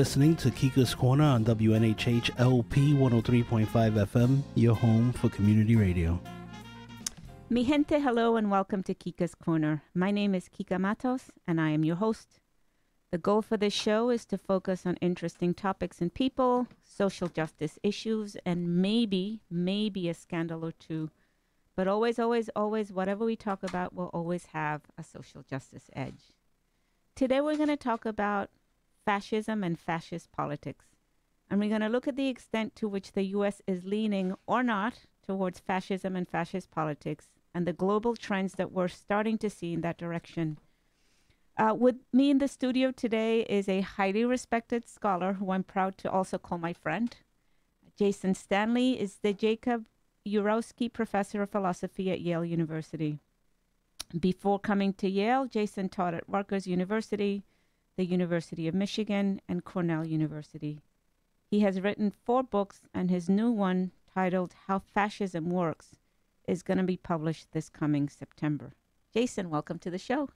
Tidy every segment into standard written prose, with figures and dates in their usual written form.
listening to Kica's Corner on WNHH LP 103.5 FM, your home for community radio. Mi gente, hello and welcome to Kica's Corner. My name is Kica Matos and I am your host. The goal for this show is to focus on interesting topics and people, social justice issues, and maybe a scandal or two. But always, whatever we talk about will always have a social justice edge. Today we're going to talk about fascism and fascist politics. And we're going to look at the extent to which the U.S. is leaning or not towards fascism and fascist politics and the global trends that we're starting to see in that direction. With me in the studio today is a highly respected scholar who I'm proud to also call my friend. Jason Stanley is the Jacob Urowski Professor of Philosophy at Yale University. Before coming to Yale, Jason taught at Rutgers University, the University of Michigan, and Cornell University. He has written 4 books, and his new one, titled How Fascism Works, is going to be published this coming September. Jason, welcome to the show.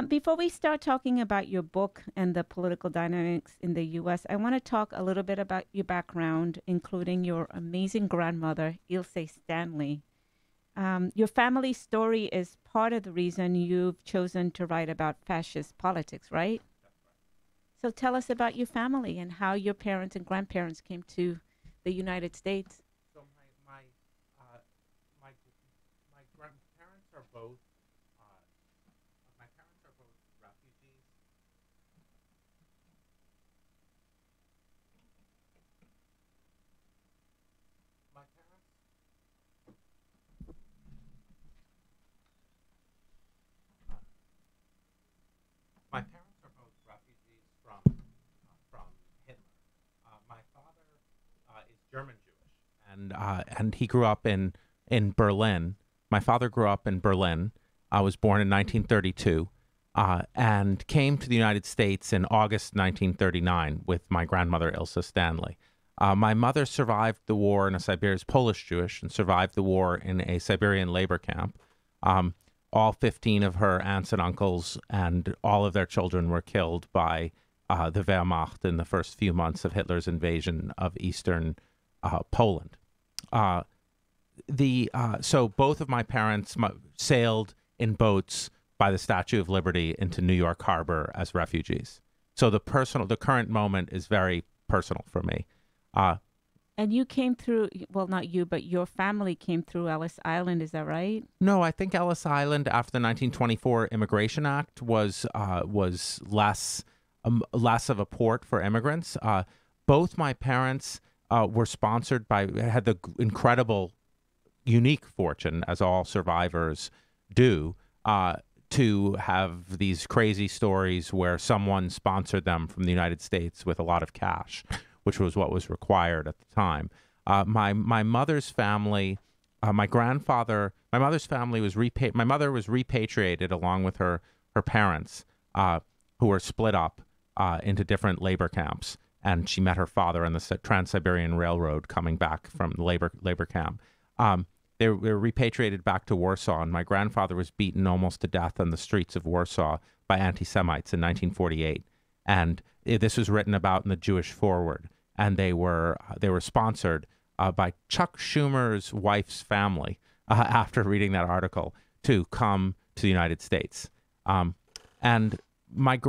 Before we start talking about your book and the political dynamics in the U.S., I want to talk a little bit about your background, including your amazing grandmother, Ilse Stanley. Your family story is part of the reason you've chosen to write about fascist politics, right? So tell us about your family and how your parents and grandparents came to the United States. So my grandparents are both refugees. My parents. My parents are both refugees from Hitler. My father is German Jewish, and he grew up in Berlin. My father grew up in Berlin. I was born in 1932, and came to the United States in August 1939 with my grandmother Ilse Stanley. My mother survived the war in a Siberian Polish Jewish and survived the war in a Siberian labor camp. All 15 of her aunts and uncles and all of their children were killed by the Wehrmacht in the first few months of Hitler's invasion of eastern Poland. So both of my parents sailed in boats by the Statue of Liberty into New York Harbor as refugees. So the current moment is very personal for me. And you came through, well, not you, but your family came through Ellis Island, is that right? No, I think Ellis Island after the 1924 Immigration Act was less of a port for immigrants. Both my parents were sponsored had the incredible, unique fortune, as all survivors do, to have these crazy stories where someone sponsored them from the United States with a lot of cash, which was what was required at the time. My mother's family, my mother's family was my mother was repatriated along with her parents, who were split up into different labor camps, and she met her father on the Trans-Siberian Railroad coming back from the labor camp. They were repatriated back to Warsaw, and my grandfather was beaten almost to death on the streets of Warsaw by anti-Semites in 1948. And this was written about in the Jewish Forward, and they were sponsored by Chuck Schumer's wife's family after reading that article to come to the United States. And my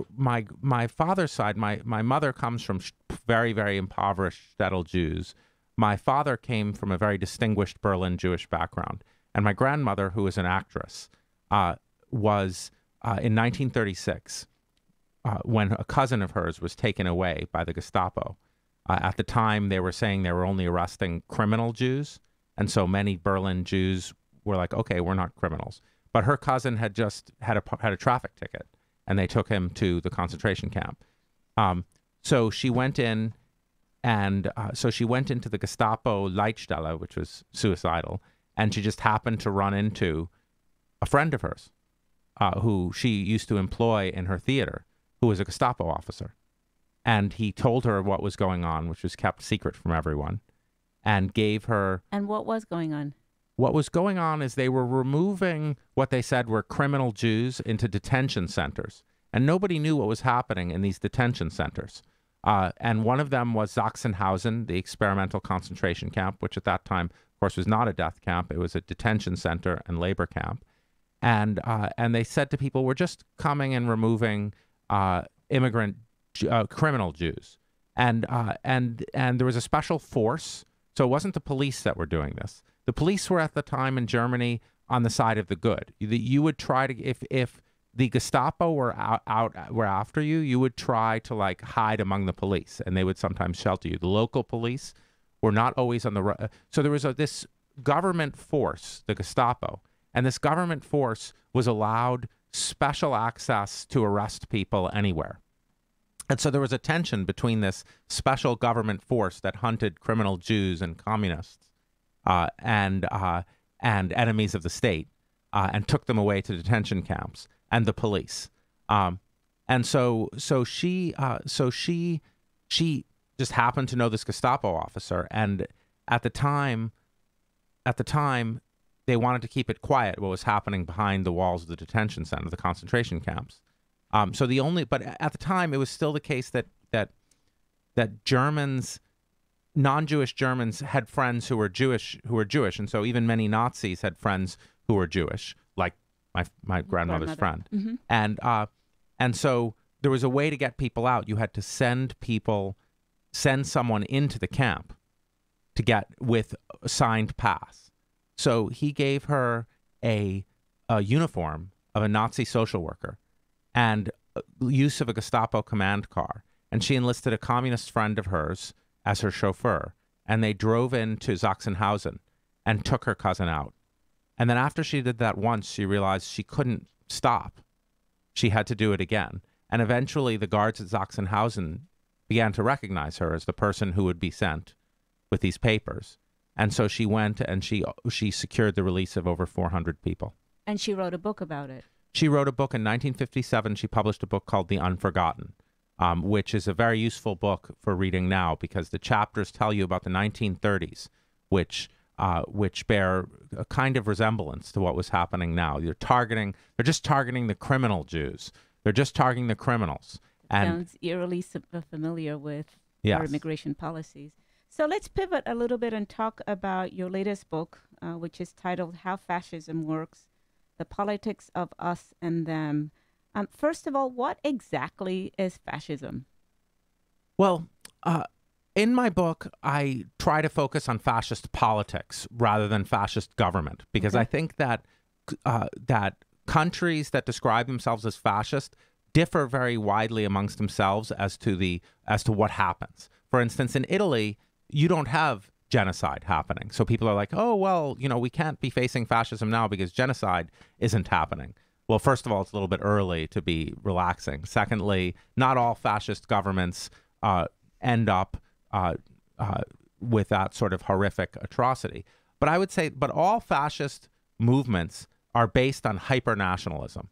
father's side, my mother comes from very, very impoverished shtetl Jews. My father came from a very distinguished Berlin Jewish background. And my grandmother, who was an actress, was in 1936, when a cousin of hers was taken away by the Gestapo. At the time, they were saying they were only arresting criminal Jews. And so many Berlin Jews were like, okay, we're not criminals. But her cousin had just had a traffic ticket, and they took him to the concentration camp. So she went in, and so she went into the Gestapo Leitstelle, which was suicidal, and she just happened to run into a friend of hers who she used to employ in her theater, who was a Gestapo officer. And he told her what was going on, which was kept secret from everyone, and gave her... And what was going on? What was going on is they were removing what they said were criminal Jews into detention centers. and nobody knew what was happening in these detention centers. And one of them was Sachsenhausen, the experimental concentration camp, which at that time, of course, was not a death camp. It was a detention center and labor camp. And they said to people, we're just coming and removing immigrant criminal Jews. And there was a special force. So it wasn't the police that were doing this. The police were at the time in Germany on the side of the good. You would try to, if the Gestapo were were after you, you would try to like hide among the police, and they would sometimes shelter you. The local police were not always on the so there was this government force, the Gestapo, and this government force was allowed special access to arrest people anywhere. And so there was a tension between this special government force that hunted criminal Jews and communists and enemies of the state and took them away to detention camps, and the police. And so she just happened to know this Gestapo officer, and at the time they wanted to keep it quiet what was happening behind the walls of the detention center, the concentration camps. But at the time, it was still the case that Germans, non-Jewish Germans, had friends who were Jewish, and so even many Nazis had friends who were Jewish, like my grandmother's friend. Mm-hmm. And so there was a way to get people out. You had to send someone into the camp to get with a signed pass. So he gave her a uniform of a Nazi social worker and use of a Gestapo command car. And she enlisted a communist friend of hers as her chauffeur. And they drove into Sachsenhausen and took her cousin out. And then after she did that once, she realized she couldn't stop. She had to do it again. And eventually the guards at Sachsenhausen began to recognize her as the person who would be sent with these papers. And so she went and she secured the release of over 400 people. And she wrote a book about it. She wrote a book in 1957. She published a book called The Unforgotten, which is a very useful book for reading now because the chapters tell you about the 1930s, which bear a kind of resemblance to what was happening now. They're just targeting the criminal Jews. They're just targeting the criminals. Sounds eerily familiar with our immigration policies. So let's pivot a little bit and talk about your latest book, which is titled How Fascism Works, The Politics of Us and Them. First of all, what exactly is fascism? Well, in my book, I try to focus on fascist politics rather than fascist government, because I think that countries that describe themselves as fascist differ very widely amongst themselves as to what happens. For instance, in Italy, you don't have genocide happening. So people are like, oh, well, we can't be facing fascism now because genocide isn't happening. Well, first of all, it's a little bit early to be relaxing. Secondly, not all fascist governments end up with that sort of horrific atrocity. But I would say, all fascist movements are based on hyper-nationalism.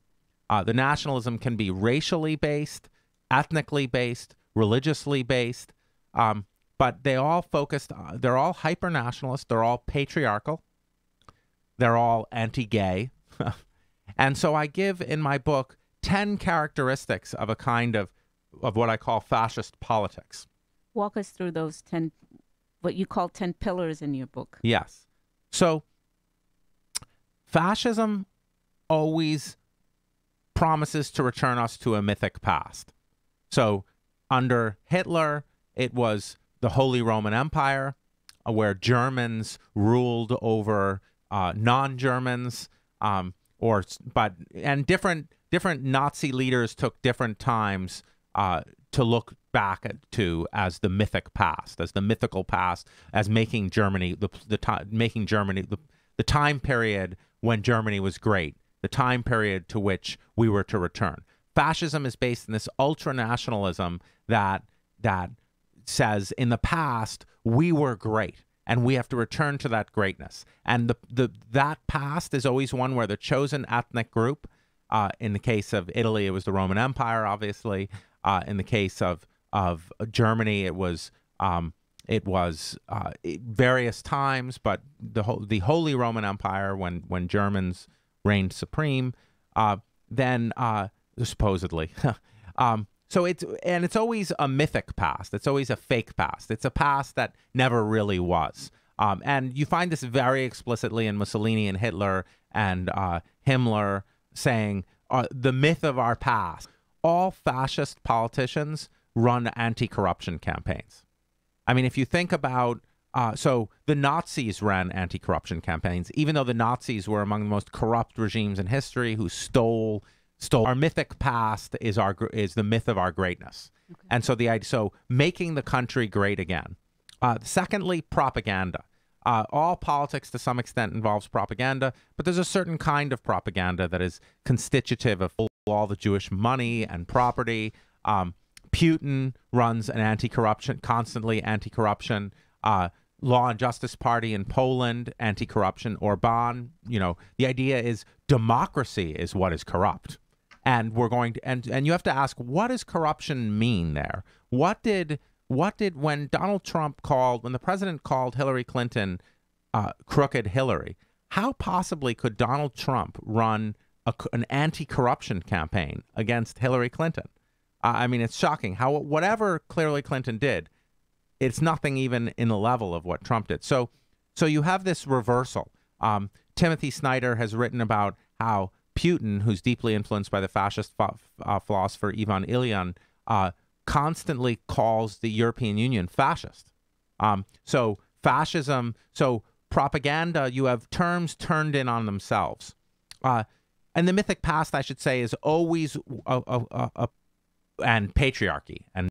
The nationalism can be racially based, ethnically based, religiously based, but they're all hyper-nationalist, they're all patriarchal, they're all anti-gay. And so I give in my book 10 characteristics of a kind of what I call fascist politics. Walk us through those 10, what you call 10 pillars in your book. Yes. So fascism always promises to return us to a mythic past. So under Hitler, it was the Holy Roman Empire, where Germans ruled over non-Germans, and different Nazi leaders took different times to look back as the mythic past, as the mythical past, as making Germany the time period when Germany was great, the time period to which we were to return. Fascism is based in this ultranationalism that says in the past we were great and we have to return to that greatness. And that past is always one where the chosen ethnic group, in the case of Italy, it was the Roman Empire, obviously. In the case of Germany, it was various times, but the Holy Roman Empire, when Germans reigned supreme, then supposedly. So it's always a mythic past. It's always a fake past. It's a past that never really was. And you find this very explicitly in Mussolini and Hitler and Himmler saying the myth of our past. All fascist politicians run anti-corruption campaigns. I mean, if you think about, so the Nazis ran anti-corruption campaigns, even though the Nazis were among the most corrupt regimes in history who stole. Our mythic past is the myth of our greatness. Okay. And so making the country great again. Secondly, propaganda. All politics to some extent involves propaganda, but there's a certain kind of propaganda that is constitutive of all the Jewish money and property. Putin runs an constantly anti-corruption. Law and Justice Party in Poland, anti-corruption. Orban, the idea is democracy is what is corrupt. And we're going to, and you have to ask, what does corruption mean there? When the president called Hillary Clinton crooked Hillary, how possibly could Donald Trump run an anti-corruption campaign against Hillary Clinton? I mean, it's shocking how whatever Hillary Clinton did, it's nothing even in the level of what Trump did. So you have this reversal. Timothy Snyder has written about how Putin, who's deeply influenced by the fascist philosopher Ivan Ilyin, constantly calls the European Union fascist. So fascism, so propaganda, you have terms turned in on themselves. And the mythic past, I should say, is always and patriarchy and